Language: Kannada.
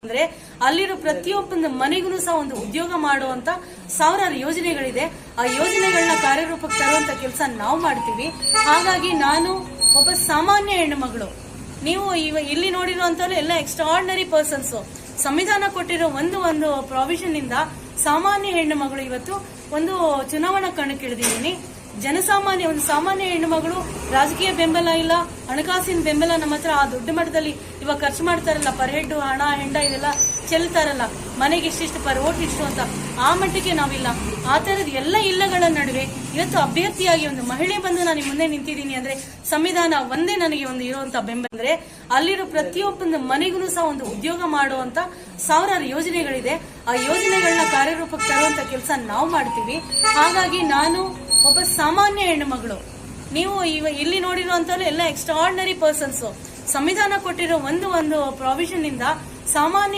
ಅಂದ್ರೆ ಅಲ್ಲಿರೋ ಪ್ರತಿಯೊಬ್ಬ ಮನೆಗೂ ಸಹ ಒಂದು ಉದ್ಯೋಗ ಮಾಡುವಂತ ಸಾವಿರಾರು ಯೋಜನೆಗಳಿದೆ. ಆ ಯೋಜನೆಗಳನ್ನ ಕಾರ್ಯರೂಪಕ್ಕೆ ತರುವಂತ ಕೆಲಸ ನಾವು ಮಾಡ್ತೀವಿ. ಹಾಗಾಗಿ ನಾನು ಒಬ್ಬ ಸಾಮಾನ್ಯ ಹೆಣ್ಣು ಮಗಳು. ನೀವು ಇಲ್ಲಿ ನೋಡಿರುವಂತ ಎಲ್ಲ ಎಕ್ಸ್ಟ್ರಾರ್ಡಿನರಿ ಪರ್ಸನ್ಸ್. ಸಂವಿಧಾನ ಕೊಟ್ಟಿರೋ ಒಂದು ಪ್ರಾವಿಷನ್ ಇಂದ ಸಾಮಾನ್ಯ ಹೆಣ್ಣು ಮಗಳು ಇವತ್ತು ಒಂದು ಚುನಾವಣಾ ಕಣಕ್ಕಿಳಿದಿದ್ದೀನಿ. ಒಂದು ಸಾಮಾನ್ಯ ಹೆಣ್ಣು ಮಗಳು. ರಾಜಕೀಯ ಬೆಂಬಲ ಇಲ್ಲ, ಹಣಕಾಸಿನ ಬೆಂಬಲ ನಮ್ಮ ಹತ್ರ ಆ ದೊಡ್ಡ ಮಟ್ಟದಲ್ಲಿ ಇವಾಗ ಖರ್ಚು ಮಾಡ್ತಾರಲ್ಲ, ಪರ್ ಹೆಡ್ ಹಣ ಹೆಂಡ ಇದೆಲ್ಲ ಚೆಲ್ತಾರಲ್ಲ, ಮನೆಗೆ ಇಷ್ಟಿಷ್ಟು ಪರ್ ಓಟ್ ಇಷ್ಟು ಅಂತ, ಆ ಮಟ್ಟಿಗೆ ನಾವಿಲ್ಲ. ಆ ತರದ ಎಲ್ಲ ಇಲ್ಲಗಳ ನಡುವೆ ಇವತ್ತು ಅಭ್ಯರ್ಥಿಯಾಗಿ ಒಂದು ಮಹಿಳೆ ಬಂದು ನಾನು ಮುಂದೆ ನಿಂತಿದ್ದೀನಿ ಅಂದ್ರೆ ಸಂವಿಧಾನ ಒಂದೇ ನನಗೆ ಒಂದು ಇರುವಂತ ಬೆಂಬಲ. ಅಂದ್ರೆ ಅಲ್ಲಿರೋ ಪ್ರತಿಯೊಬ್ಬ ಮನೆಗೂ ಸಹ ಒಂದು ಉದ್ಯೋಗ ಮಾಡುವಂತ ಸಾವಿರಾರು ಯೋಜನೆಗಳಿದೆ. ಆ ಯೋಜನೆಗಳನ್ನ ಕಾರ್ಯರೂಪಕ್ಕೆ ತರುವಂತ ಕೆಲಸ ನಾವು ಮಾಡ್ತೀವಿ. ಹಾಗಾಗಿ ನಾನು ಒಬ್ಬ ಸಾಮಾನ್ಯ ಹೆಣ್ಣು ಮಗಳು. ನೀವು ಇಲ್ಲಿ ನೋಡಿರುವಂತ ಎಲ್ಲ ಎಕ್ಸ್ಟ್ರಾರ್ಡಿನರಿ ಪರ್ಸನ್ಸ್. ಸಂವಿಧಾನ ಕೊಟ್ಟಿರೋ ಒಂದು ಪ್ರಾವಿಷನ್ ಇಂದ ಸಾಮಾನ್ಯ